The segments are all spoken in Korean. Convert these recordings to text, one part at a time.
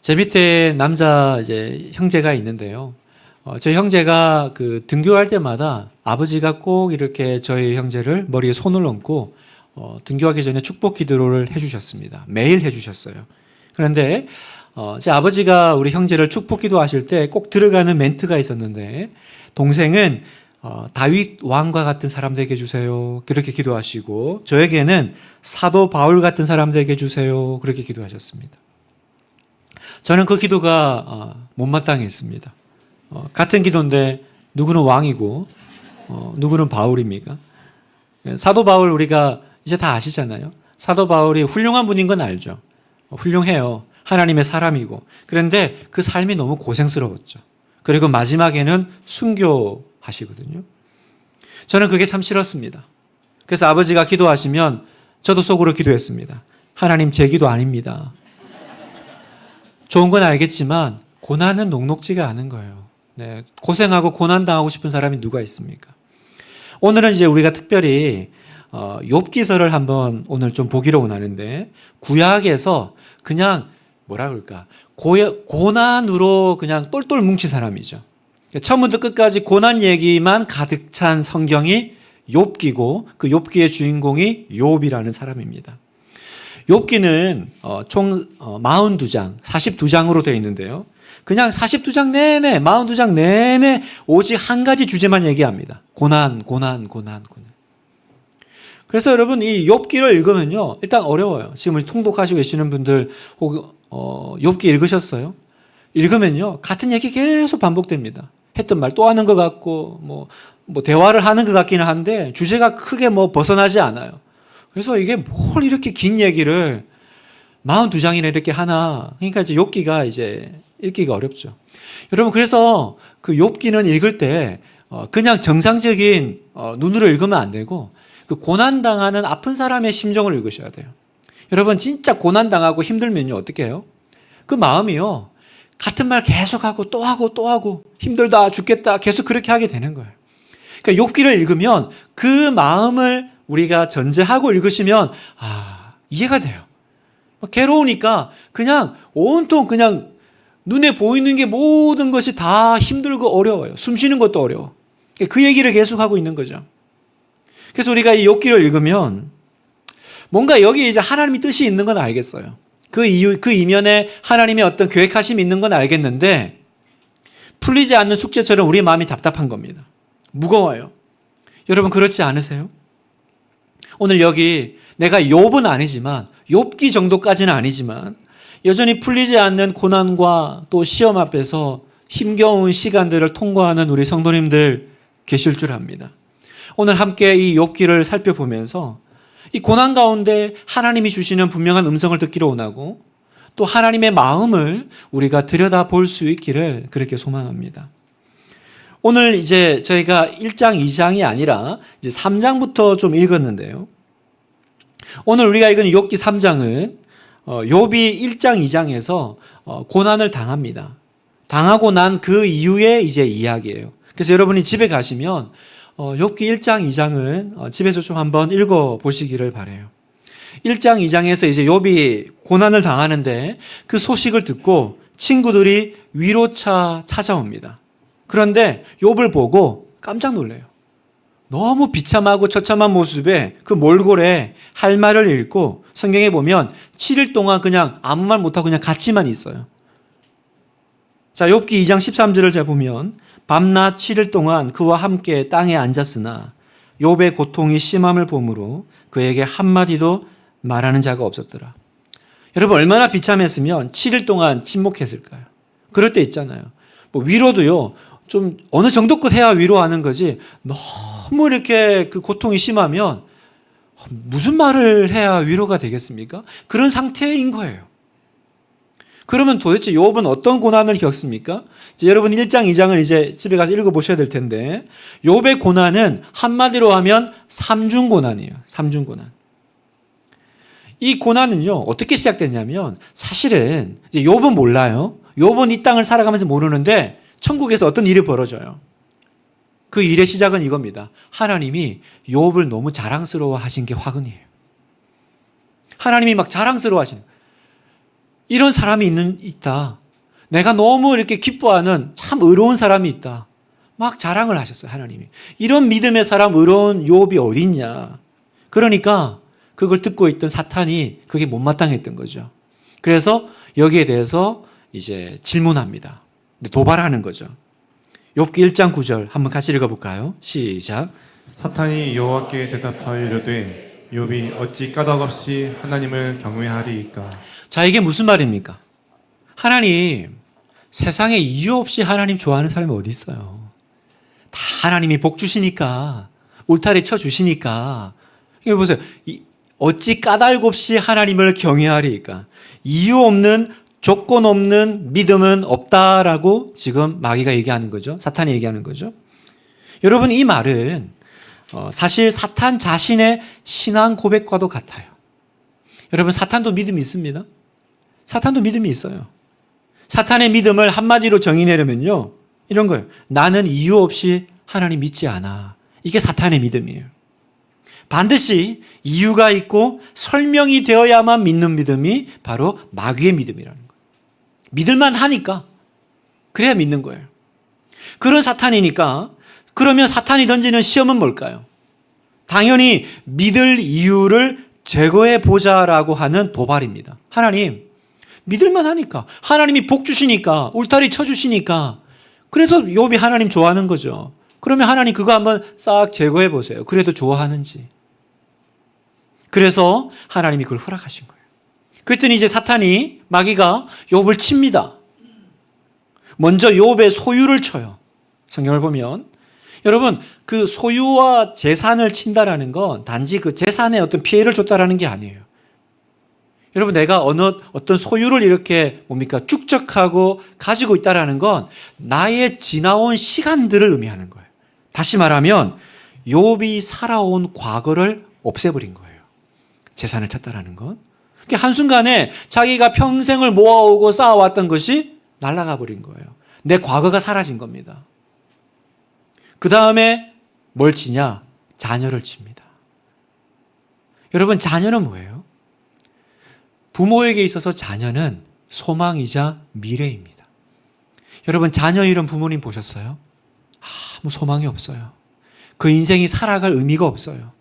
제 밑에 남자 이제 형제가 있는데요. 저희 형제가 그 등교할 때마다 아버지가 꼭 이렇게 저희 형제를 머리에 손을 얹고 등교하기 전에 축복 기도를 해주셨습니다. 매일 해주셨어요. 그런데 제 아버지가 우리 형제를 축복 기도하실 때 꼭 들어가는 멘트가 있었는데, 동생은 다윗 왕과 같은 사람 되게 해주세요, 그렇게 기도하시고, 저에게는 사도 바울 같은 사람 되게 해주세요, 그렇게 기도하셨습니다. 저는 그 기도가 못마땅했습니다. 같은 기도인데 누구는 왕이고 누구는 바울입니까? 사도 바울 우리가 이제 다 아시잖아요. 사도 바울이 훌륭한 분인 건 알죠. 훌륭해요. 하나님의 사람이고. 그런데 그 삶이 너무 고생스러웠죠. 그리고 마지막에는 순교하시거든요. 저는 그게 참 싫었습니다. 그래서 아버지가 기도하시면 저도 속으로 기도했습니다. 하나님, 제 기도 아닙니다. 좋은 건 알겠지만 고난은 녹록지가 않은 거예요. 네, 고생하고 고난당하고 싶은 사람이 누가 있습니까? 오늘은 이제 우리가 특별히 욥기서를 한번 오늘 좀 보기로 원하는데, 구약에서 그냥 뭐라 그럴까, 고난으로 그냥 똘똘 뭉친 사람이죠. 처음부터 끝까지 고난 얘기만 가득 찬 성경이 욥기고, 그 욥기의 주인공이 욥이라는 사람입니다. 욥기는 총 42장, 42장으로 되어 있는데요. 그냥 42장 내내, 42장 내내 오직 한 가지 주제만 얘기합니다. 고난. 그래서 여러분, 이 욥기를 읽으면요, 일단 어려워요. 지금 통독하시고 계시는 분들 혹은 욥기 읽으셨어요? 읽으면요, 같은 얘기 계속 반복됩니다. 했던 말 또 하는 것 같고, 뭐 대화를 하는 것 같기는 한데 주제가 크게 벗어나지 않아요. 그래서 이게 뭘 이렇게 긴 얘기를 42장이나 이렇게 하나. 그러니까 이제 욥기가 이제 읽기가 어렵죠. 여러분, 그래서 그 욥기는 읽을 때 그냥 정상적인 눈으로 읽으면 안 되고, 그 고난당하는 아픈 사람의 심정을 읽으셔야 돼요. 여러분, 진짜 고난당하고 힘들면요, 어떻게 해요? 그 마음이요, 같은 말 계속하고 또 하고 힘들다 죽겠다 계속 그렇게 하게 되는 거예요. 그러니까 욥기를 읽으면 그 마음을 우리가 전제하고 읽으시면 이해가 돼요. 괴로우니까 그냥 온통 그냥 눈에 보이는 게 모든 것이 다 힘들고 어려워요. 숨 쉬는 것도 어려워. 그 얘기를 계속하고 있는 거죠. 그래서 우리가 이 욥기를 읽으면 뭔가 여기 이제 하나님의 뜻이 있는 건 알겠어요. 그 이면에 하나님의 어떤 계획하심이 있는 건 알겠는데, 풀리지 않는 숙제처럼 우리 마음이 답답한 겁니다. 무거워요. 여러분, 그렇지 않으세요? 오늘 여기 내가 욥은 아니지만, 욥기 정도까지는 아니지만 여전히 풀리지 않는 고난과 또 시험 앞에서 힘겨운 시간들을 통과하는 우리 성도님들 계실 줄 압니다. 오늘 함께 이 욥기를 살펴보면서 이 고난 가운데 하나님이 주시는 분명한 음성을 듣기로 원하고, 또 하나님의 마음을 우리가 들여다볼 수 있기를 그렇게 소망합니다. 오늘 이제 저희가 1장, 2장이 아니라 이제 3장부터 좀 읽었는데요. 오늘 우리가 읽은 욥기 3장은 욥이 1장, 2장에서 고난을 당합니다. 당하고 난 그 이후에 이제 이야기예요. 그래서 여러분이 집에 가시면 욥기 1장, 2장은 집에서 좀 한번 읽어 보시기를 바라요. 1장, 2장에서 이제 욥이 고난을 당하는데 그 소식을 듣고 친구들이 위로차 찾아옵니다. 그런데 욥을 보고 깜짝 놀래요. 너무 비참하고 처참한 모습에 그 몰골에 할 말을 읽고, 성경에 보면 7일 동안 그냥 아무 말 못하고 그냥 같이만 있어요. 자, 욥기 2장 13절을 자 보면, 밤낮 7일 동안 그와 함께 땅에 앉았으나 욥의 고통이 심함을 보므로 그에게 한마디도 말하는 자가 없었더라. 여러분, 얼마나 비참했으면 7일 동안 침묵했을까요? 그럴 때 있잖아요. 위로도요, 좀 어느 정도껏 해야 위로하는 거지, 너무 이렇게 그 고통이 심하면 무슨 말을 해야 위로가 되겠습니까? 그런 상태인 거예요. 그러면 도대체 욥은 어떤 고난을 겪습니까? 이제 여러분 1장, 2장을 이제 집에 가서 읽어보셔야 될 텐데, 욥의 고난은 한마디로 하면 삼중고난이에요. 삼중고난. 이 고난은요, 어떻게 시작됐냐면, 사실은 이제 욥은 몰라요. 욥은 이 땅을 살아가면서 모르는데 천국에서 어떤 일이 벌어져요. 그 일의 시작은 이겁니다. 하나님이 욥을 너무 자랑스러워 하신 게 화근이에요. 하나님이 막 자랑스러워 하시는 거예요. 이런 사람이 있다. 내가 너무 이렇게 기뻐하는 참 의로운 사람이 있다. 막 자랑을 하셨어요, 하나님이. 이런 믿음의 사람, 의로운 욥이 어디 있냐. 그러니까 그걸 듣고 있던 사탄이 그게 못마땅했던 거죠. 그래서 여기에 대해서 이제 질문합니다. 도발하는 거죠. 욥기 1장 9절 한번 같이 읽어볼까요? 시작. 사탄이 여호와께 대답하여 이르되 욥이 어찌 까닭없이 하나님을 경외하리이까. 자, 이게 무슨 말입니까? 하나님, 세상에 이유 없이 하나님 좋아하는 사람이 어디 있어요? 다 하나님이 복 주시니까, 울타리 쳐 주시니까. 이거 보세요. 어찌 까닭 없이 하나님을 경외하리이까. 이유 없는, 조건 없는 믿음은 없다라고 지금 마귀가 얘기하는 거죠. 사탄이 얘기하는 거죠. 여러분, 이 말은 사실 사탄 자신의 신앙 고백과도 같아요. 여러분, 사탄도 믿음이 있습니다. 사탄도 믿음이 있어요. 사탄의 믿음을 한마디로 정의내려면요, 이런 거예요. 나는 이유 없이 하나님 믿지 않아. 이게 사탄의 믿음이에요. 반드시 이유가 있고 설명이 되어야만 믿는 믿음이 바로 마귀의 믿음이라는 거예요. 믿을만 하니까 그래야 믿는 거예요. 그런 사탄이니까, 그러면 사탄이 던지는 시험은 뭘까요? 당연히 믿을 이유를 제거해 보자라고 하는 도발입니다. 하나님, 믿을만 하니까, 하나님이 복 주시니까, 울타리 쳐 주시니까, 그래서 욥이 하나님 좋아하는 거죠. 그러면 하나님 그거 한번 싹 제거해 보세요. 그래도 좋아하는지. 그래서 하나님이 그걸 허락하신 거예요. 그랬더니 이제 사탄이, 마귀가 욥을 칩니다. 먼저 욥의 소유를 쳐요. 성경을 보면 여러분, 그 소유와 재산을 친다라는 건 단지 그 재산에 어떤 피해를 줬다라는 게 아니에요. 여러분, 내가 어떤 소유를 이렇게 축적하고 가지고 있다라는 건 나의 지나온 시간들을 의미하는 거예요. 다시 말하면 욥이 살아온 과거를 없애버린 거예요. 재산을 쳤다라는 건. 그러니까 한순간에 자기가 평생을 모아오고 쌓아왔던 것이 날아가 버린 거예요. 내 과거가 사라진 겁니다. 그 다음에 뭘 치냐? 자녀를 칩니다. 여러분, 자녀는 뭐예요? 부모에게 있어서 자녀는 소망이자 미래입니다. 여러분, 자녀 잃은 부모님 보셨어요? 아무 소망이 없어요. 그 인생이 살아갈 의미가 없어요.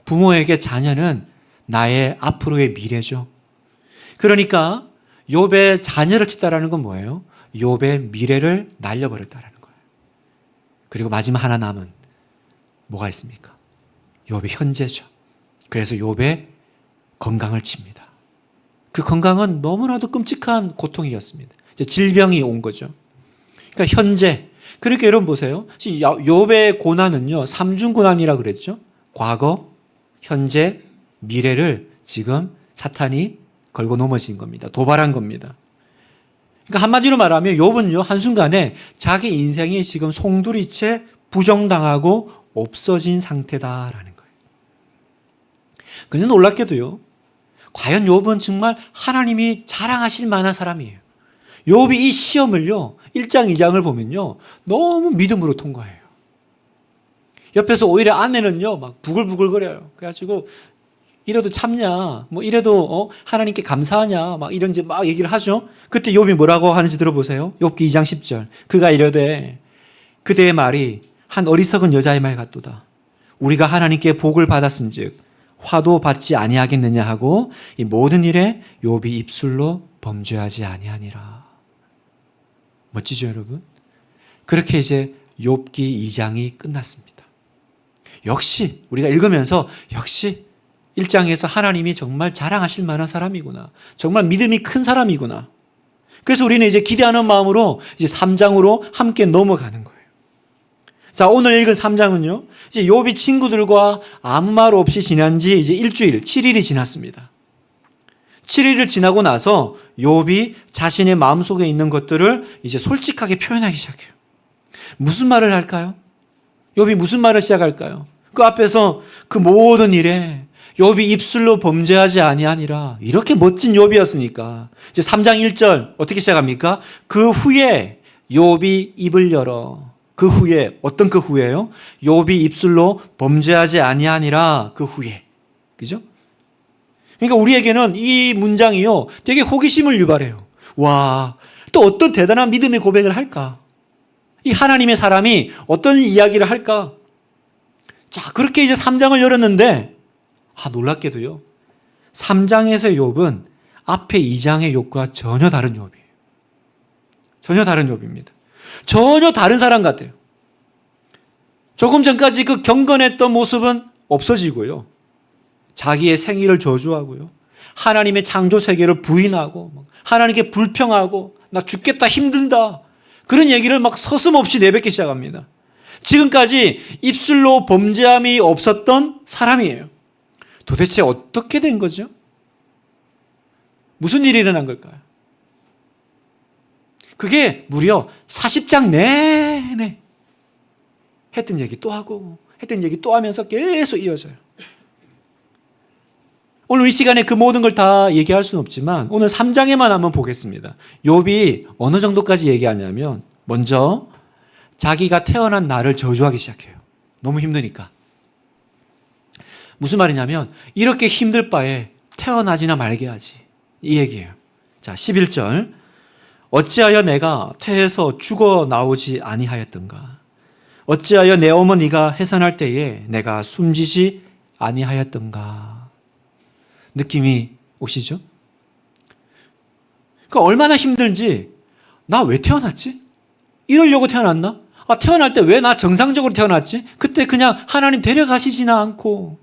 부모에게 자녀는 나의 앞으로의 미래죠. 그러니까 욥의 자녀를 쳤다라는 건 뭐예요? 욥의 미래를 날려버렸다라는 거예요. 그리고 마지막 하나 남은 뭐가 있습니까? 욥의 현재죠. 그래서 욥의 건강을 칩니다. 그 건강은 너무나도 끔찍한 고통이었습니다. 이제 질병이 온 거죠. 그러니까 현재. 그러니까 여러분 보세요. 욥의 고난은요, 삼중 고난이라고 그랬죠. 과거, 현재, 미래를 지금 사탄이 걸고 넘어진 겁니다. 도발한 겁니다. 그러니까 한마디로 말하면 욥은요, 한순간에 자기 인생이 지금 송두리째 부정당하고 없어진 상태다라는 거예요. 그런데 놀랍게도요, 과연 욥은 정말 하나님이 자랑하실 만한 사람이에요. 욥이 이 시험을요, 1장, 2장을 보면요, 너무 믿음으로 통과해요. 옆에서 오히려 아내는요, 막 부글부글거려요. 그래가지고 이래도 참냐, 뭐 이래도 하나님께 감사하냐, 막 이런지 막 얘기를 하죠. 그때 욥이 뭐라고 하는지 들어보세요. 욥기 2장 10절. 그가 이르되 그대의 말이 한 어리석은 여자의 말 같도다. 우리가 하나님께 복을 받았은즉 화도 받지 아니하겠느냐 하고 이 모든 일에 욥이 입술로 범죄하지 아니하니라. 멋지죠, 여러분? 그렇게 이제 욥기 2장이 끝났습니다. 역시 우리가 읽으면서 역시 1장에서 하나님이 정말 자랑하실 만한 사람이구나. 정말 믿음이 큰 사람이구나. 그래서 우리는 이제 기대하는 마음으로 이제 3장으로 함께 넘어가는 거예요. 자, 오늘 읽은 3장은요, 이제 욥이 친구들과 아무 말 없이 지난 지 이제 일주일, 7일이 지났습니다. 7일을 지나고 나서 욥이 자신의 마음속에 있는 것들을 이제 솔직하게 표현하기 시작해요. 무슨 말을 할까요? 욥이 무슨 말을 시작할까요? 그 앞에서 그 모든 일에 욥이 입술로 범죄하지 아니하니라. 이렇게 멋진 욥이었으니까. 이제 3장 1절 어떻게 시작합니까? 그 후에 욥이 입을 열어. 그 후에, 어떤 그 후에요? 욥이 입술로 범죄하지 아니하니라. 그 후에. 그죠? 그러니까 우리에게는 이 문장이요, 되게 호기심을 유발해요. 와, 또 어떤 대단한 믿음의 고백을 할까? 이 하나님의 사람이 어떤 이야기를 할까? 자, 그렇게 이제 3장을 열었는데, 놀랍게도요, 3장에서의 욥은 앞에 2장의 욥과 전혀 다른 욥이에요. 전혀 다른 욥입니다. 전혀 다른 사람 같아요. 조금 전까지 그 경건했던 모습은 없어지고요. 자기의 생일을 저주하고요. 하나님의 창조 세계를 부인하고, 하나님께 불평하고, 나 죽겠다, 힘든다. 그런 얘기를 막 서슴없이 내뱉기 시작합니다. 지금까지 입술로 범죄함이 없었던 사람이에요. 도대체 어떻게 된 거죠? 무슨 일이 일어난 걸까요? 그게 무려 40장 내내 했던 얘기 또 하고 했던 얘기 또 하면서 계속 이어져요. 오늘 이 시간에 그 모든 걸 다 얘기할 수는 없지만 오늘 3장에만 한번 보겠습니다. 욥이 어느 정도까지 얘기하냐면 먼저 자기가 태어난 날을 저주하기 시작해요. 너무 힘드니까. 무슨 말이냐면 이렇게 힘들 바에 태어나지나 말게 하지. 이 얘기예요. 자, 11절. 어찌하여 내가 태에서 죽어 나오지 아니하였던가? 어찌하여 내 어머니가 해산할 때에 내가 숨지지 아니하였던가? 느낌이 오시죠? 그러니까 얼마나 힘들지? 나 왜 태어났지? 이러려고 태어났나? 태어날 때 왜 나 정상적으로 태어났지? 그때 그냥 하나님 데려가시지나 않고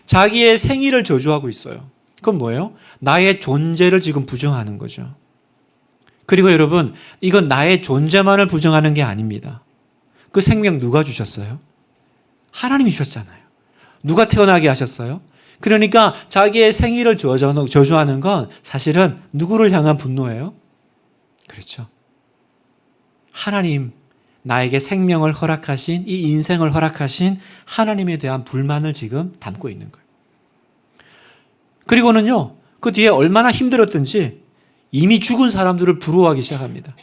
자기의 생일을 저주하고 있어요. 그건 뭐예요? 나의 존재를 지금 부정하는 거죠. 그리고 여러분, 이건 나의 존재만을 부정하는 게 아닙니다. 그 생명 누가 주셨어요? 하나님이 주셨잖아요. 누가 태어나게 하셨어요? 그러니까 자기의 생일을 저주하는 건 사실은 누구를 향한 분노예요? 그렇죠. 하나님, 나에게 생명을 허락하신, 이 인생을 허락하신 하나님에 대한 불만을 지금 담고 있는 거예요. 그리고는요, 그 뒤에 얼마나 힘들었든지 이미 죽은 사람들을 부러워하기 시작합니다.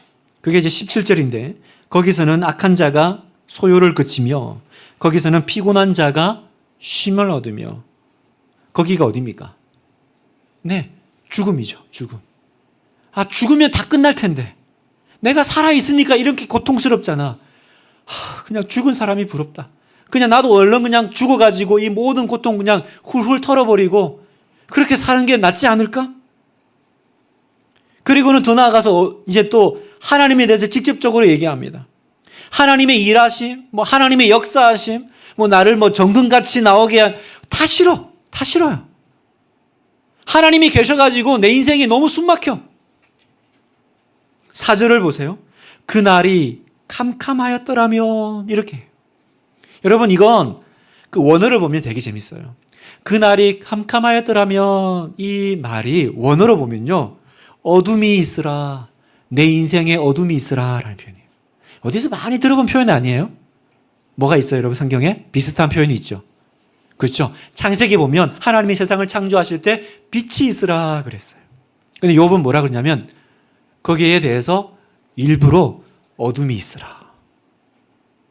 그게 이제 17절인데 거기서는 악한 자가 소요를 그치며 거기서는 피곤한 자가 쉼을 얻으며 거기가 어디입니까? 네, 죽음이죠. 죽음. 죽으면 다 끝날 텐데 내가 살아있으니까 이렇게 고통스럽잖아. 그냥 죽은 사람이 부럽다. 그냥 나도 얼른 그냥 죽어가지고 이 모든 고통 그냥 훌훌 털어버리고 그렇게 사는 게 낫지 않을까? 그리고는 더 나아가서 이제 또 하나님에 대해서 직접적으로 얘기합니다. 하나님의 일하심, 하나님의 역사하심, 나를 정금같이 나오게 한, 다 싫어. 다 싫어요. 하나님이 계셔가지고 내 인생이 너무 숨막혀. 4절을 보세요. 그날이 캄캄하였더라면 이렇게 해요. 여러분 이건 그 원어를 보면 되게 재밌어요. 그날이 캄캄하였더라면 이 말이 원어로 보면요. 어둠이 있으라. 내 인생에 어둠이 있으라 라는 표현이에요. 어디서 많이 들어본 표현 아니에요? 뭐가 있어요 여러분 성경에? 비슷한 표현이 있죠. 그렇죠. 창세기 보면 하나님이 세상을 창조하실 때 빛이 있으라 그랬어요. 근데 욥은 뭐라 그러냐면 거기에 대해서 일부러 어둠이 있으라.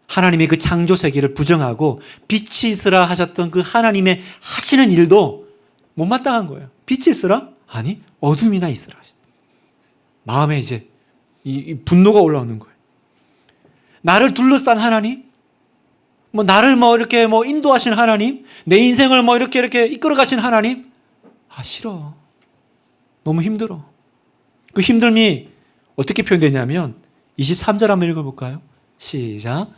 하나님의 그 창조 세계를 부정하고 빛이 있으라 하셨던 그 하나님의 하시는 일도 못마땅한 거예요. 빛이 있으라? 아니, 어둠이나 있으라. 마음에 이제 이 분노가 올라오는 거예요. 나를 둘러싼 하나님? 나를 이렇게 인도하신 하나님? 내 인생을 이렇게 이끌어 가신 하나님? 싫어. 너무 힘들어. 그 힘듦이 어떻게 표현되냐면 23절 한번 읽어볼까요? 시작.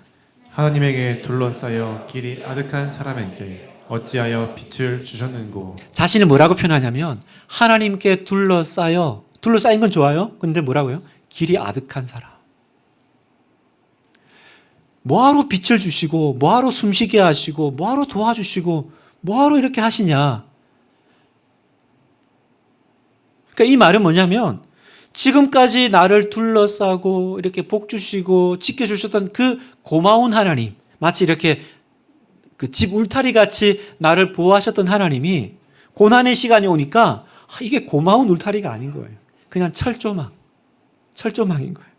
하나님에게 둘러싸여 길이 아득한 사람에게 어찌하여 빛을 주셨는고. 자신을 뭐라고 표현하냐면 하나님께 둘러싸인 건 좋아요. 근데 뭐라고요? 길이 아득한 사람. 뭐하러 빛을 주시고 뭐하러 숨쉬게 하시고 뭐하러 도와주시고 뭐하러 이렇게 하시냐. 그러니까 이 말은 뭐냐면 지금까지 나를 둘러싸고 이렇게 복 주시고 지켜주셨던 그 고마운 하나님, 마치 이렇게 그 집 울타리 같이 나를 보호하셨던 하나님이 고난의 시간이 오니까 이게 고마운 울타리가 아닌 거예요. 그냥 철조망인 거예요.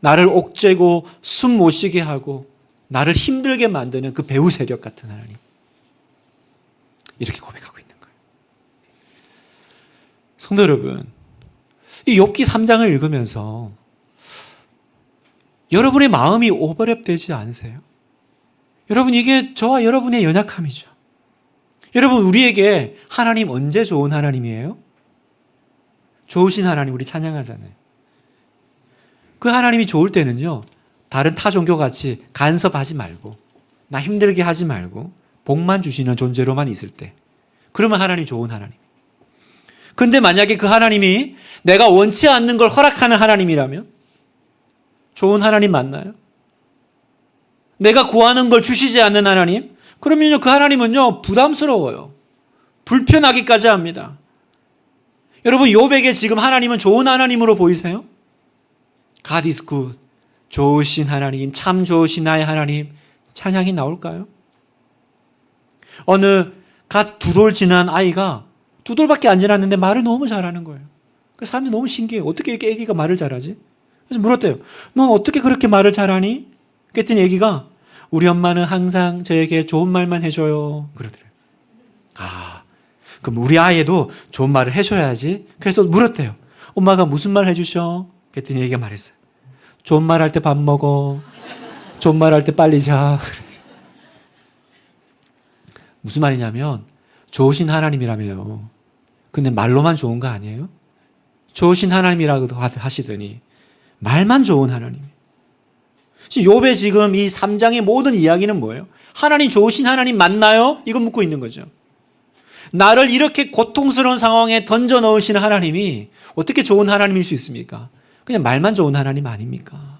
나를 옥죄고 숨 못 쉬게 하고 나를 힘들게 만드는 그 배후 세력 같은 하나님. 이렇게 고백하고 있는 거예요. 성도 여러분, 이 욥기 3장을 읽으면서 여러분의 마음이 오버랩되지 않으세요? 여러분, 이게 저와 여러분의 연약함이죠. 여러분, 우리에게 하나님 언제 좋은 하나님이에요? 좋으신 하나님 우리 찬양하잖아요. 그 하나님이 좋을 때는요, 다른 타 종교같이 간섭하지 말고 나 힘들게 하지 말고 복만 주시는 존재로만 있을 때, 그러면 하나님 좋은 하나님. 근데 만약에 그 하나님이 내가 원치 않는 걸 허락하는 하나님이라면 좋은 하나님 맞나요? 내가 구하는 걸 주시지 않는 하나님? 그러면요, 그 하나님은요, 부담스러워요. 불편하기까지 합니다. 여러분, 욥에게 지금 하나님은 좋은 하나님으로 보이세요? God is good. 좋으신 하나님, 참 좋으신 나의 하나님, 찬양이 나올까요? 어느 갓 2돌 지난 아이가 2돌밖에 안 지났는데 말을 너무 잘하는 거예요. 그 사람들이 너무 신기해요. 어떻게 이렇게 애기가 말을 잘하지? 그래서 물었대요. 넌 어떻게 그렇게 말을 잘하니? 그랬더니 애기가 우리 엄마는 항상 저에게 좋은 말만 해줘요. 그러더래요. 그럼 우리 아이도 좋은 말을 해줘야지. 그래서 물었대요. 엄마가 무슨 말 해주셔? 그랬더니 애기가 말했어요. 좋은 말 할 때 밥 먹어. 좋은 말 할 때 빨리 자. 무슨 말이냐면 좋으신 하나님이라며요. 근데 말로만 좋은 거 아니에요? 좋으신 하나님이라고 하시더니 말만 좋은 하나님. 욥의 지금 이 3장의 모든 이야기는 뭐예요? 하나님 좋으신 하나님 맞나요? 이거 묻고 있는 거죠. 나를 이렇게 고통스러운 상황에 던져 넣으시는 하나님이 어떻게 좋은 하나님일 수 있습니까? 그냥 말만 좋은 하나님 아닙니까?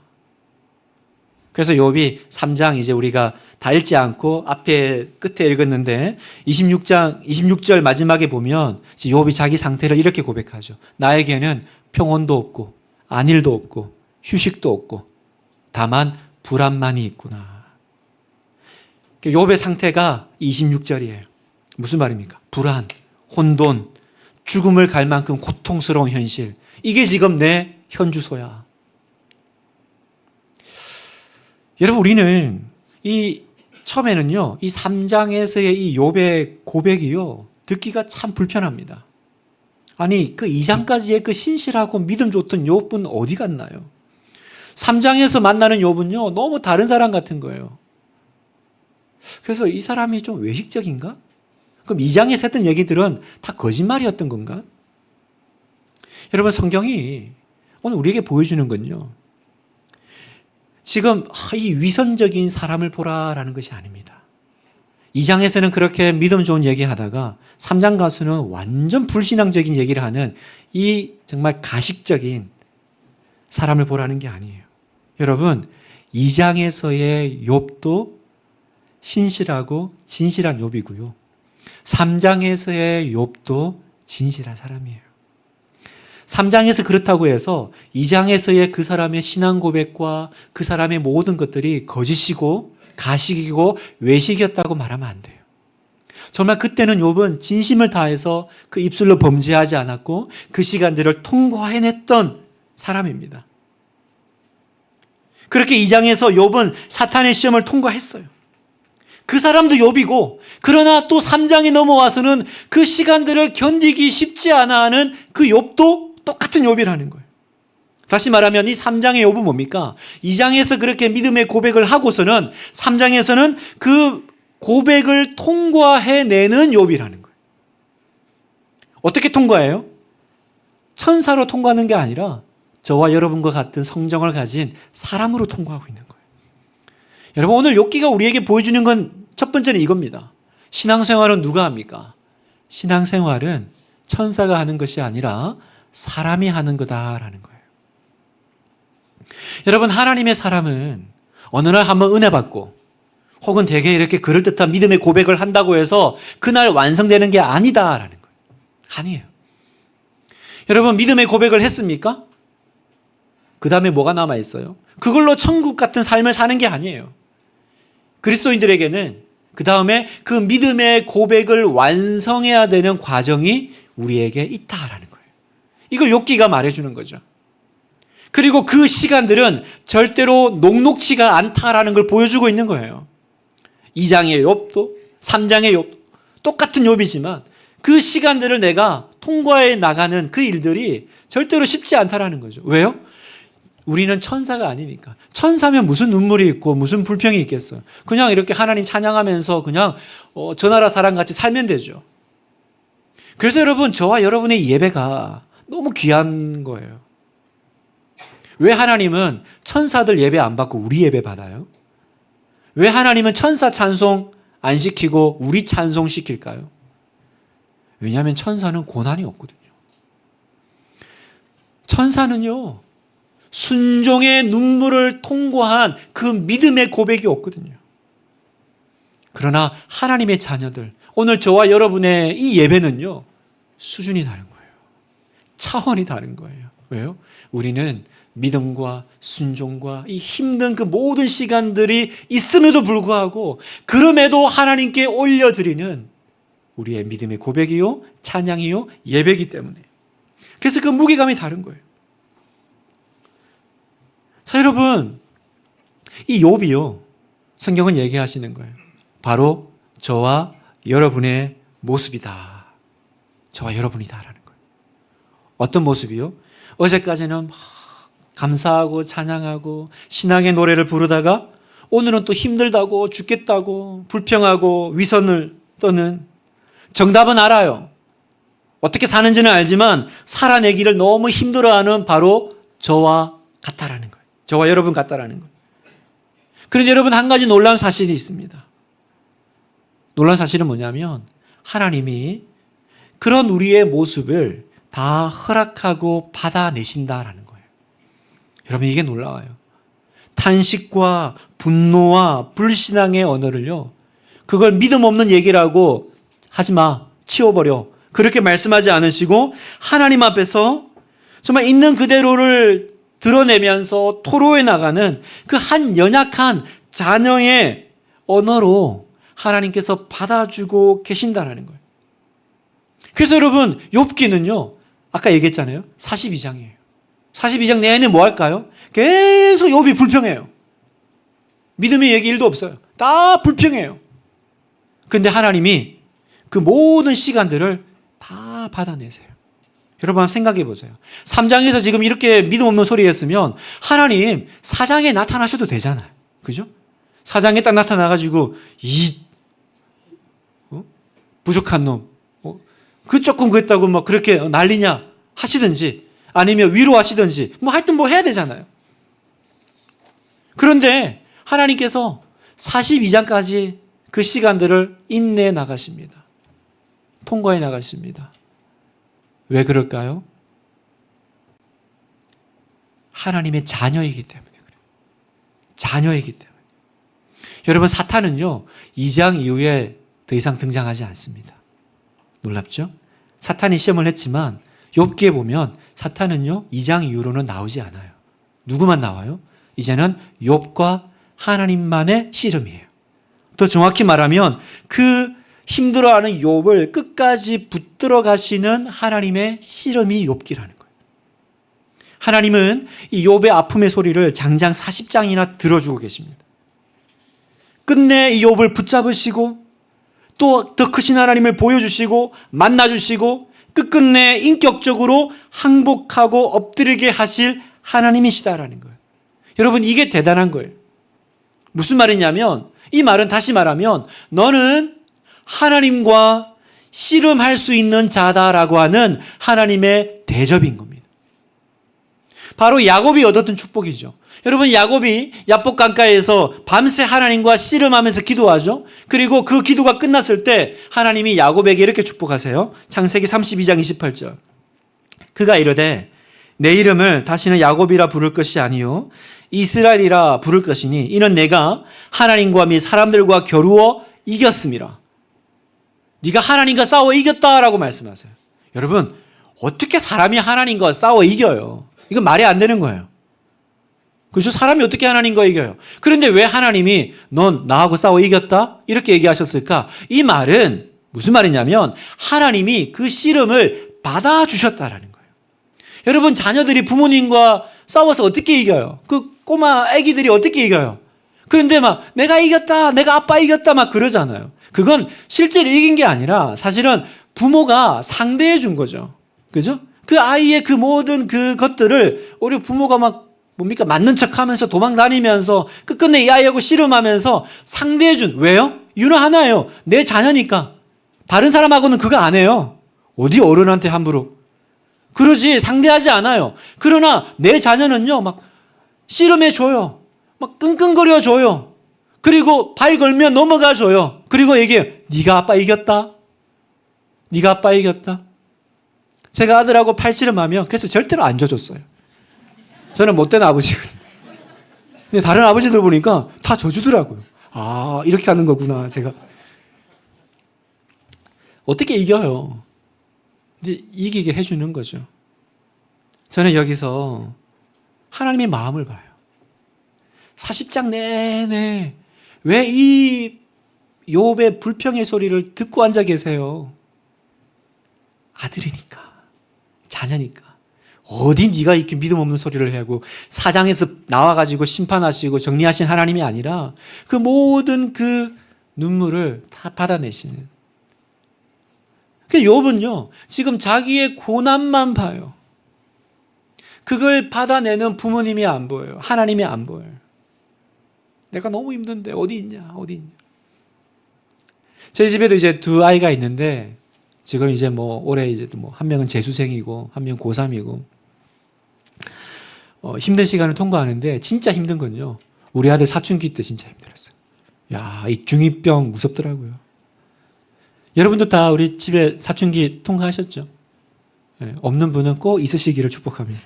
그래서 욥이 3장 이제 우리가 다 읽지 않고 앞에 끝에 읽었는데 26절 마지막에 보면 욥이 자기 상태를 이렇게 고백하죠. 나에게는 평온도 없고 안일도 없고 휴식도 없고 다만 불안만이 있구나. 욥의 상태가 26절이에요. 무슨 말입니까? 불안, 혼돈, 죽음을 갈 만큼 고통스러운 현실. 이게 지금 내 현주소야. 여러분, 우리는 처음에는요, 이 3장에서의 이 욥의 고백이요, 듣기가 참 불편합니다. 아니, 그 2장까지의 그 신실하고 믿음 좋던 욥은 어디 갔나요? 3장에서 만나는 욥은요, 너무 다른 사람 같은 거예요. 그래서 이 사람이 좀 외식적인가? 그럼 2장에서 했던 얘기들은 다 거짓말이었던 건가? 여러분, 성경이 오늘 우리에게 보여주는 건요, 지금 이 위선적인 사람을 보라라는 것이 아닙니다. 2장에서는 그렇게 믿음 좋은 얘기하다가 3장 가서는 완전 불신앙적인 얘기를 하는 이 정말 가식적인 사람을 보라는 게 아니에요. 여러분, 2장에서의 욥도 신실하고 진실한 욥이고요. 3장에서의 욥도 진실한 사람이에요. 3장에서 그렇다고 해서 2장에서의 그 사람의 신앙 고백과 그 사람의 모든 것들이 거짓이고 가식이고 외식이었다고 말하면 안 돼요. 정말 그때는 욥은 진심을 다해서 그 입술로 범죄하지 않았고 그 시간들을 통과해냈던 사람입니다. 그렇게 2장에서 욥은 사탄의 시험을 통과했어요. 그 사람도 욥이고, 그러나 또 3장에 넘어와서는 그 시간들을 견디기 쉽지 않아 하는 그 욥도 똑같은 욥이라는 거예요. 다시 말하면 이 3장의 욥은 뭡니까? 2장에서 그렇게 믿음의 고백을 하고서는 3장에서는 그 고백을 통과해내는 욥이라는 거예요. 어떻게 통과해요? 천사로 통과하는 게 아니라 저와 여러분과 같은 성정을 가진 사람으로 통과하고 있는 거예요. 여러분, 오늘 욥기가 우리에게 보여주는 건 첫 번째는 이겁니다. 신앙생활은 누가 합니까? 신앙생활은 천사가 하는 것이 아니라 사람이 하는 거다라는 거예요. 여러분, 하나님의 사람은 어느 날 한번 은혜 받고 혹은 되게 이렇게 그럴듯한 믿음의 고백을 한다고 해서 그날 완성되는 게 아니다라는 거예요. 아니에요. 여러분, 믿음의 고백을 했습니까? 그 다음에 뭐가 남아있어요? 그걸로 천국 같은 삶을 사는 게 아니에요. 그리스도인들에게는 그 다음에 그 믿음의 고백을 완성해야 되는 과정이 우리에게 있다라는 거예요. 이걸 욥기가 말해주는 거죠. 그리고 그 시간들은 절대로 녹록치가 않다라는 걸 보여주고 있는 거예요. 2장의 욥도 3장의 욥도 똑같은 욥이지만 그 시간들을 내가 통과해 나가는 그 일들이 절대로 쉽지 않다라는 거죠. 왜요? 우리는 천사가 아니니까. 천사면 무슨 눈물이 있고 무슨 불평이 있겠어요. 그냥 이렇게 하나님 찬양하면서 그냥 저 나라 사람같이 살면 되죠. 그래서 여러분, 저와 여러분의 예배가 너무 귀한 거예요. 왜 하나님은 천사들 예배 안 받고 우리 예배 받아요? 왜 하나님은 천사 찬송 안 시키고 우리 찬송 시킬까요? 왜냐하면 천사는 고난이 없거든요. 천사는요, 순종의 눈물을 통과한 그 믿음의 고백이 없거든요. 그러나 하나님의 자녀들, 오늘 저와 여러분의 이 예배는요, 수준이 다른 거예요. 차원이 다른 거예요. 왜요? 우리는 믿음과 순종과 이 힘든 그 모든 시간들이 있음에도 불구하고 그럼에도 하나님께 올려드리는 우리의 믿음의 고백이요, 찬양이요, 예배이기 때문에. 그래서 그 무게감이 다른 거예요. 자, 여러분, 이 욥이요, 성경은 얘기하시는 거예요. 바로 저와 여러분의 모습이다. 저와 여러분이다라는 거예요. 어떤 모습이요? 어제까지는 막 감사하고 찬양하고 신앙의 노래를 부르다가 오늘은 또 힘들다고 죽겠다고 불평하고 위선을 떠는, 정답은 알아요. 어떻게 사는지는 알지만 살아내기를 너무 힘들어하는 바로 저와 같다라는 거예요. 저와 여러분 같다라는 거예요. 그런데 여러분, 한 가지 놀라운 사실이 있습니다. 놀라운 사실은 뭐냐면 하나님이 그런 우리의 모습을 다 허락하고 받아내신다라는 거예요. 여러분, 이게 놀라워요. 탄식과 분노와 불신앙의 언어를요, 그걸 믿음 없는 얘기라고 하지 마, 치워버려, 그렇게 말씀하지 않으시고 하나님 앞에서 정말 있는 그대로를 드러내면서 토로해 나가는 그 한 연약한 자녀의 언어로 하나님께서 받아주고 계신다는 거예요. 그래서 여러분, 욥기는요, 아까 얘기했잖아요, 42장이에요. 42장 내내 뭐 할까요? 계속 욥이 불평해요. 믿음의 얘기 1도 없어요. 다 불평해요. 근데 하나님이 그 모든 시간들을 다 받아내세요. 여러분, 한번 생각해 보세요. 3장에서 지금 이렇게 믿음 없는 소리 했으면 하나님 4장에 나타나셔도 되잖아요. 그죠? 4장에 딱 나타나가지고 부족한 놈, 그 조금 그랬다고 뭐 그렇게 난리냐 하시든지, 아니면 위로하시든지, 뭐 하여튼 뭐 해야 되잖아요. 그런데 하나님께서 42장까지 그 시간들을 인내해 나가십니다. 통과해 나가십니다. 왜 그럴까요? 하나님의 자녀이기 때문에 그래요. 자녀이기 때문에. 여러분, 사탄은요, 2장 이후에 더 이상 등장하지 않습니다. 놀랍죠? 사탄이 시험을 했지만 욥기에 보면 사탄은요, 2장 이후로는 나오지 않아요. 누구만 나와요? 이제는 욥과 하나님만의 씨름이에요. 더 정확히 말하면 그 힘들어하는 욥을 끝까지 붙들어 가시는 하나님의 씨름이 욥기라는 거예요. 하나님은 이 욥의 아픔의 소리를 장장 40장이나 들어주고 계십니다. 끝내 이 욥을 붙잡으시고 또 더 크신 하나님을 보여주시고 만나주시고 끝끝내 인격적으로 항복하고 엎드리게 하실 하나님이시다라는 거예요. 여러분, 이게 대단한 거예요. 무슨 말이냐면, 이 말은 다시 말하면 너는 하나님과 씨름할 수 있는 자다라고 하는 하나님의 대접인 겁니다. 바로 야곱이 얻었던 축복이죠. 여러분, 야곱이 야복 강가에서 밤새 하나님과 씨름하면서 기도하죠. 그리고 그 기도가 끝났을 때 하나님이 야곱에게 이렇게 축복하세요. 창세기 32장 28절. 그가 이르되 내 이름을 다시는 야곱이라 부를 것이 아니요 이스라엘이라 부를 것이니 이는 내가 하나님과 및 사람들과 겨루어 이겼음이라. 네가 하나님과 싸워 이겼다라고 말씀하세요. 여러분, 어떻게 사람이 하나님과 싸워 이겨요? 이건 말이 안 되는 거예요. 그렇죠? 사람이 어떻게 하나님과 이겨요? 그런데 왜 하나님이 넌 나하고 싸워 이겼다? 이렇게 얘기하셨을까? 이 말은 무슨 말이냐면 하나님이 그 씨름을 받아주셨다라는 거예요. 여러분, 자녀들이 부모님과 싸워서 어떻게 이겨요? 그 꼬마 아기들이 어떻게 이겨요? 그런데 막 내가 이겼다, 내가 아빠 이겼다 막 그러잖아요. 그건 실제로 이긴 게 아니라 사실은 부모가 상대해 준 거죠. 그죠? 그 아이의 그 모든 그 것들을 우리 부모가 막 뭡니까? 맞는 척 하면서 도망 다니면서 끝끝내 이 아이하고 씨름하면서 상대해 준. 왜요? 이유는 하나예요. 내 자녀니까. 다른 사람하고는 그거 안 해요. 어디 어른한테 함부로. 그러지 상대하지 않아요. 그러나 내 자녀는요. 막 씨름해 줘요. 막 끙끙거려 줘요. 그리고 발 걸면 넘어가 줘요. 그리고 얘기해요. 네가 아빠 이겼다. 네가 아빠 이겼다. 제가 아들하고 팔씨름하면 그래서 절대로 안 져줬어요. 저는 못된 아버지거든요. 근데 다른 아버지들 보니까 다 져주더라고요. 아, 이렇게 하는 거구나. 제가 어떻게 이겨요? 근데 이기게 해주는 거죠. 저는 여기서 하나님의 마음을 봐요. 40장 내내 왜 이 욥의 불평의 소리를 듣고 앉아 계세요? 아들이니까, 자녀니까. 어디 네가 이렇게 믿음 없는 소리를 하고 사장에서 나와가지고 심판하시고 정리하신 하나님이 아니라 그 모든 그 눈물을 다 받아내시는. 그 욥은요 지금 자기의 고난만 봐요. 그걸 받아내는 부모님이 안 보여요. 하나님이 안 보여요. 내가 너무 힘든데 어디 있냐, 어디 있냐. 저희 집에도 이제 두 아이가 있는데 지금 이제 뭐 올해 이제 뭐 한 명은 재수생이고 한 명 고3이고 힘든 시간을 통과하는데 진짜 힘든 건요. 우리 아들 사춘기 때 진짜 힘들었어요. 야, 이 중2병 무섭더라고요. 여러분도 다 우리 집에 사춘기 통과하셨죠? 네, 없는 분은 꼭 있으시기를 축복합니다.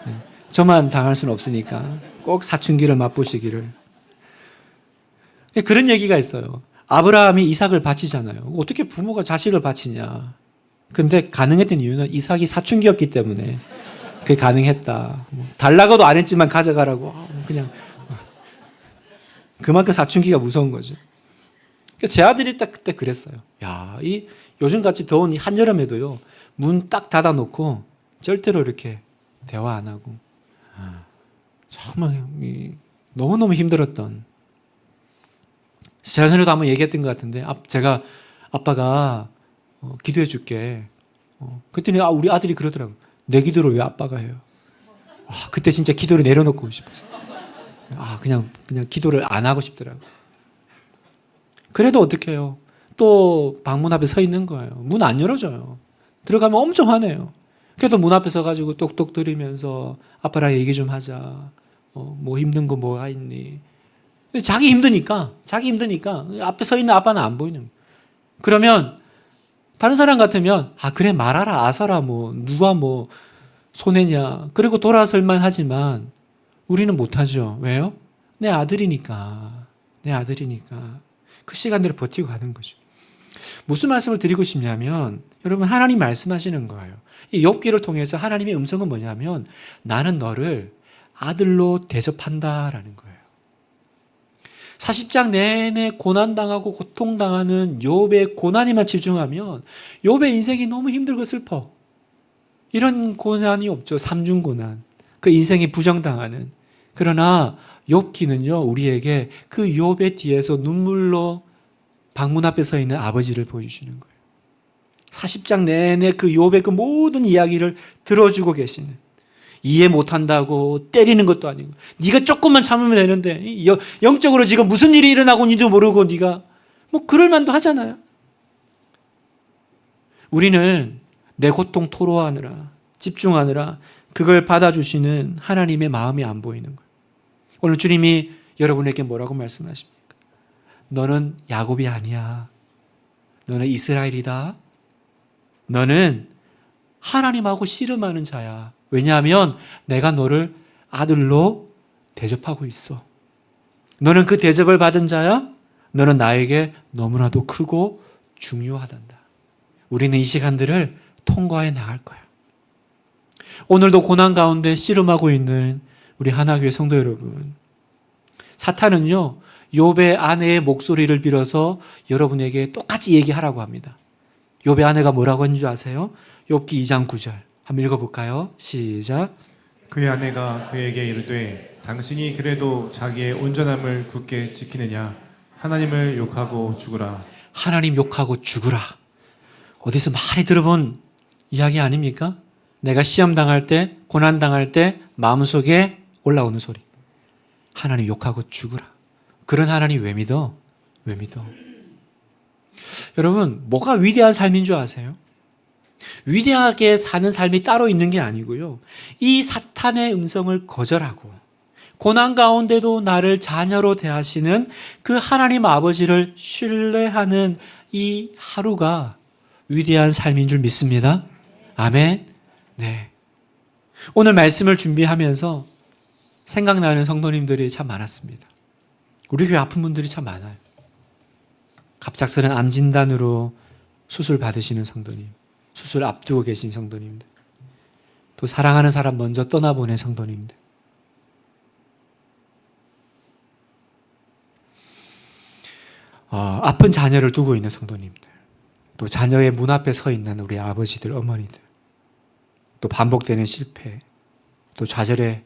네, 저만 당할 수는 없으니까 꼭 사춘기를 맛보시기를. 그런 얘기가 있어요. 아브라함이 이삭을 바치잖아요. 어떻게 부모가 자식을 바치냐. 근데 가능했던 이유는 이삭이 사춘기였기 때문에 그게 가능했다. 달라고도 안 했지만 가져가라고. 그냥 그만큼 사춘기가 무서운 거죠. 제 아들이 딱 그때 그랬어요. 야, 이 요즘같이 더운 이 한여름에도요. 문 딱 닫아놓고 절대로 이렇게 대화 안 하고 정말 너무너무 힘들었던. 제가 전에도 한번 얘기했던 것 같은데 제가 아빠가 기도해 줄게. 그랬더니 우리 아들이 그러더라고요. 내 기도를 왜 아빠가 해요? 그때 진짜 기도를 내려놓고 싶었어요. 그냥 기도를 안 하고 싶더라고요. 그래도 어떻게 해요? 또 방문 앞에 서 있는 거예요. 문 안 열어줘요. 들어가면 엄청 화내요. 그래도 문 앞에 서가지고 똑똑 들으면서 아빠랑 얘기 좀 하자. 뭐 힘든 거 뭐가 있니? 자기 힘드니까 앞에 서 있는 아빠는 안 보이는 거예요. 그러면 다른 사람 같으면 그래 말하라 아서라 뭐 누가 뭐 손해냐 그리고 돌아설만 하지만 우리는 못하죠. 왜요? 내 아들이니까 그 시간대로 버티고 가는 거죠. 무슨 말씀을 드리고 싶냐면 여러분 하나님 말씀하시는 거예요. 이 욥기를 통해서 하나님의 음성은 뭐냐면 나는 너를 아들로 대접한다라는 거예요. 40장 내내 고난당하고 고통당하는 욥의 고난에만 집중하면 욥의 인생이 너무 힘들고 슬퍼. 이런 고난이 없죠. 삼중고난. 그 인생이 부정당하는. 그러나 욥기는요. 우리에게 그 욥의 뒤에서 눈물로 방문 앞에 서 있는 아버지를 보여주시는 거예요. 40장 내내 그 욥의 그 모든 이야기를 들어주고 계시는. 이해 못한다고 때리는 것도 아니고 네가 조금만 참으면 되는데 영적으로 지금 무슨 일이 일어나고 있는지도 모르고 네가 뭐 그럴 만도 하잖아요. 우리는 내 고통 토로하느라 집중하느라 그걸 받아주시는 하나님의 마음이 안 보이는 거예요. 오늘 주님이 여러분에게 뭐라고 말씀하십니까? 너는 야곱이 아니야. 너는 이스라엘이다. 너는 하나님하고 씨름하는 자야. 왜냐하면 내가 너를 아들로 대접하고 있어. 너는 그 대접을 받은 자야. 너는 나에게 너무나도 크고 중요하단다. 우리는 이 시간들을 통과해 나갈 거야. 오늘도 고난 가운데 씨름하고 있는 우리 하나교회 성도 여러분. 사탄은요. 욥의 아내의 목소리를 빌어서 여러분에게 똑같이 얘기하라고 합니다. 욥의 아내가 뭐라고 했는 줄 아세요? 욥기 2장 9절. 한번 읽어볼까요? 시작. 그의 아내가 그에게 이르되 당신이 그래도 자기의 온전함을 굳게 지키느냐 하나님을 욕하고 죽으라. 하나님 욕하고 죽으라. 어디서 많이 들어본 이야기 아닙니까? 내가 시험 당할 때, 고난 당할 때 마음속에 올라오는 소리. 하나님 욕하고 죽으라. 그런 하나님 왜 믿어? 왜 믿어? 여러분, 뭐가 위대한 삶인 줄 아세요? 위대하게 사는 삶이 따로 있는 게 아니고요. 이 사탄의 음성을 거절하고 고난 가운데도 나를 자녀로 대하시는 그 하나님 아버지를 신뢰하는 이 하루가 위대한 삶인 줄 믿습니다. 아멘. 네. 오늘 말씀을 준비하면서 생각나는 성도님들이 참 많았습니다. 우리 교회 아픈 분들이 참 많아요. 갑작스런 암 진단으로 수술 받으시는 성도님, 수술 앞두고 계신 성도님들, 또 사랑하는 사람 먼저 떠나보낸 성도님들, 아픈 자녀를 두고 있는 성도님들, 또 자녀의 문 앞에 서 있는 우리 아버지들, 어머니들, 또 반복되는 실패, 또 좌절에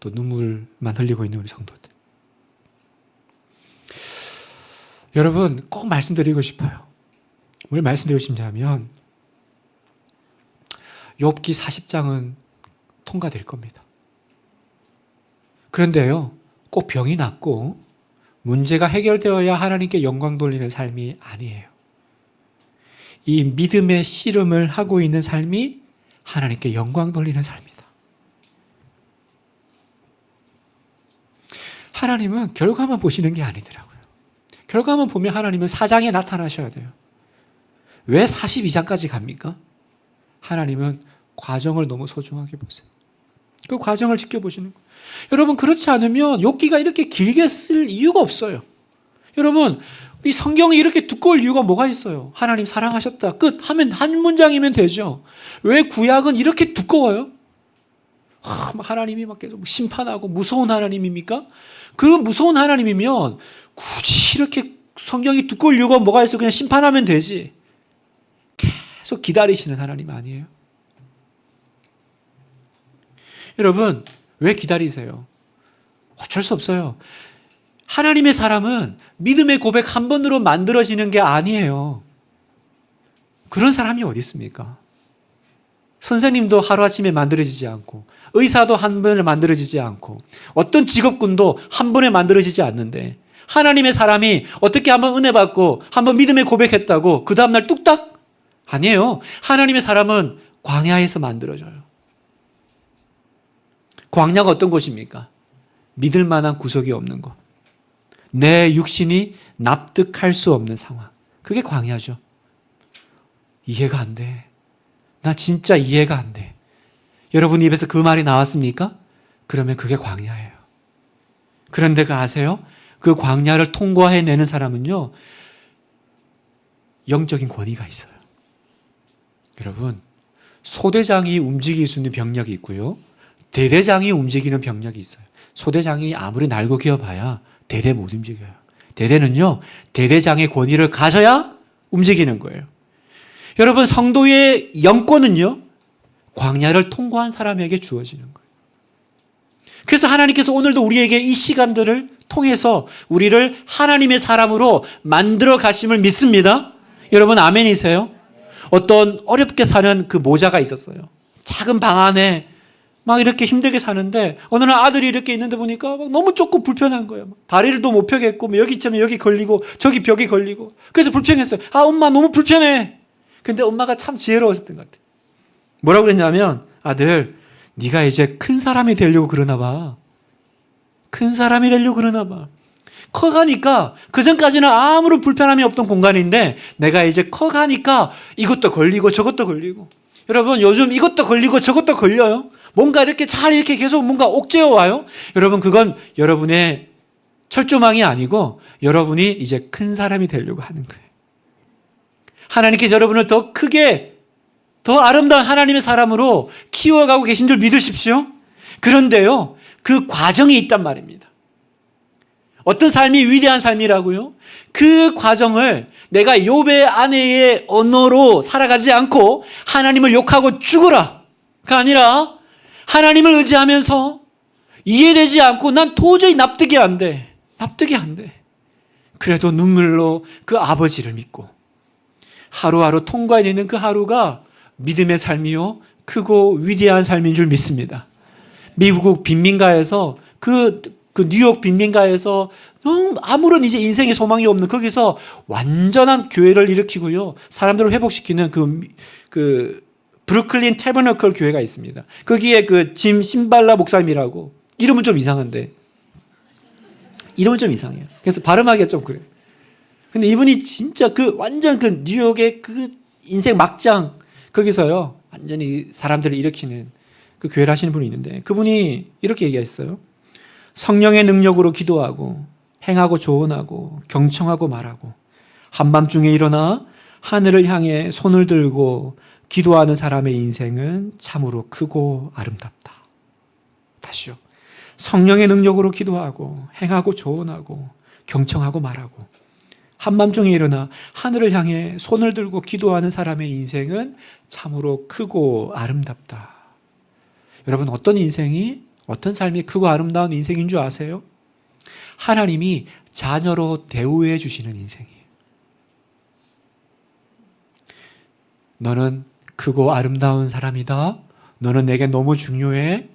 또 눈물만 흘리고 있는 우리 성도들. 여러분, 꼭 말씀드리고 싶어요. 뭘 말씀드리고 싶냐면 욥기 40장은 통과될 겁니다. 그런데요, 꼭 병이 낫고 문제가 해결되어야 하나님께 영광 돌리는 삶이 아니에요. 이 믿음의 씨름을 하고 있는 삶이 하나님께 영광 돌리는 삶이다. 하나님은 결과만 보시는 게 아니더라고요. 결과만 보면 하나님은 4장에 나타나셔야 돼요. 왜 42장까지 갑니까? 하나님은 과정을 너무 소중하게 보세요. 그 과정을 지켜보시는 거예요. 여러분, 그렇지 않으면 욥기가 이렇게 길게 쓸 이유가 없어요. 여러분, 이 성경이 이렇게 두꺼울 이유가 뭐가 있어요? 하나님 사랑하셨다. 끝 하면 한 문장이면 되죠. 왜 구약은 이렇게 두꺼워요? 하나님이 막 계속 심판하고 무서운 하나님입니까? 그 무서운 하나님이면 굳이 이렇게 성경이 두꺼울 이유가 뭐가 있어? 그냥 심판하면 되지. 계속 기다리시는 하나님 아니에요? 여러분, 왜 기다리세요? 어쩔 수 없어요. 하나님의 사람은 믿음의 고백 한 번으로 만들어지는 게 아니에요. 그런 사람이 어디 있습니까? 선생님도 하루아침에 만들어지지 않고, 의사도 한 번에 만들어지지 않고, 어떤 직업군도 한 번에 만들어지지 않는데, 하나님의 사람이 어떻게 한번 은혜 받고 한번 믿음의 고백했다고 그 다음날 뚝딱? 아니에요. 하나님의 사람은 광야에서 만들어져요. 광야가 어떤 곳입니까? 믿을 만한 구석이 없는 곳. 내 육신이 납득할 수 없는 상황. 그게 광야죠. 이해가 안 돼. 나 진짜 이해가 안 돼. 여러분 입에서 그 말이 나왔습니까? 그러면 그게 광야예요. 그런데 그 아세요? 그 광야를 통과해내는 사람은요, 영적인 권위가 있어요. 여러분, 소대장이 움직일 수 있는 병력이 있고요, 대대장이 움직이는 병력이 있어요. 소대장이 아무리 날고 기어봐야 대대 못 움직여요. 대대는요, 대대장의 권위를 가져야 움직이는 거예요. 여러분, 성도의 영권은요, 광야를 통과한 사람에게 주어지는 거예요. 그래서 하나님께서 오늘도 우리에게 이 시간들을 통해서 우리를 하나님의 사람으로 만들어 가심을 믿습니다. 여러분, 아멘이세요? 어떤 어렵게 사는 그 모자가 있었어요. 작은 방 안에 막 이렇게 힘들게 사는데 어느 날 아들이 이렇게 있는데 보니까 막 너무 좁고 불편한 거예요. 다리를 또 못 펴겠고 여기 있자면 여기 걸리고 저기 벽에 걸리고. 그래서 불평했어요. 아, 엄마 너무 불편해. 근데 엄마가 참 지혜로웠던 것 같아요. 뭐라고 그랬냐면, 아들, 네가 이제 큰 사람이 되려고 그러나 봐. 큰 사람이 되려고 그러나 봐. 커가니까, 그전까지는 아무런 불편함이 없던 공간인데 내가 이제 커가니까 이것도 걸리고 저것도 걸리고. 여러분, 요즘 이것도 걸리고 저것도 걸려요. 뭔가 이렇게 잘 이렇게 계속 뭔가 옥죄어 와요. 여러분, 그건 여러분의 철조망이 아니고 여러분이 이제 큰 사람이 되려고 하는 거예요. 하나님께서 여러분을 더 크게, 더 아름다운 하나님의 사람으로 키워가고 계신 줄 믿으십시오. 그런데요, 그 과정이 있단 말입니다. 어떤 삶이 위대한 삶이라고요? 그 과정을 내가 욥의 아내의 언어로 살아가지 않고 하나님을 욕하고 죽어라가 아니라 하나님을 의지하면서 이해되지 않고 난 도저히 납득이 안 돼. 납득이 안 돼. 그래도 눈물로 그 아버지를 믿고 하루하루 통과해내는 그 하루가 믿음의 삶이요 크고 위대한 삶인 줄 믿습니다. 미국 빈민가에서 그 뉴욕 빈민가에서 아무런 이제 인생의 소망이 없는 거기서 완전한 교회를 일으키고요. 사람들을 회복시키는 그 브루클린 태버너클 교회가 있습니다. 거기에 그 짐 신발라 목사님이라고 이름은 좀 이상한데 이름은 좀 이상해요. 그래서 발음하기가 좀 그래요. 근데 이분이 진짜 그 완전 그 뉴욕의 그 인생 막장 거기서요. 완전히 사람들을 일으키는 그 교회를 하시는 분이 있는데 그분이 이렇게 얘기했어요. 성령의 능력으로 기도하고 행하고 조언하고 경청하고 말하고 한밤중에 일어나 하늘을 향해 손을 들고 기도하는 사람의 인생은 참으로 크고 아름답다. 다시요. 성령의 능력으로 기도하고 행하고 조언하고 경청하고 말하고 한밤중에 일어나 하늘을 향해 손을 들고 기도하는 사람의 인생은 참으로 크고 아름답다. 여러분 어떤 인생이 어떤 삶이 크고 아름다운 인생인 줄 아세요? 하나님이 자녀로 대우해 주시는 인생이에요. 너는 크고 아름다운 사람이다. 너는 내게 너무 중요해.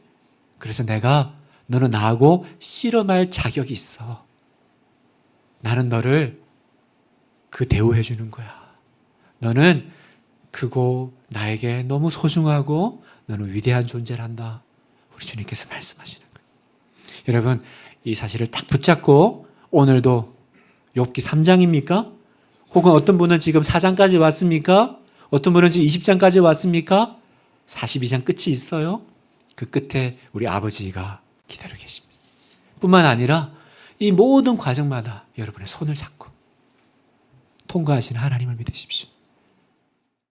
그래서 내가 너는 나하고 씨름할 자격이 있어. 나는 너를 그 대우해 주는 거야. 너는 크고 나에게 너무 소중하고 너는 위대한 존재란다. 우리 주님께서 말씀하시는 거예요. 여러분 이 사실을 딱 붙잡고 오늘도 욥기 3장입니까? 혹은 어떤 분은 지금 4장까지 왔습니까? 어떤 분은 지금 20장까지 왔습니까? 42장 끝이 있어요. 그 끝에 우리 아버지가 기다려 계십니다. 뿐만 아니라 이 모든 과정마다 여러분의 손을 잡고 통과하시는 하나님을 믿으십시오.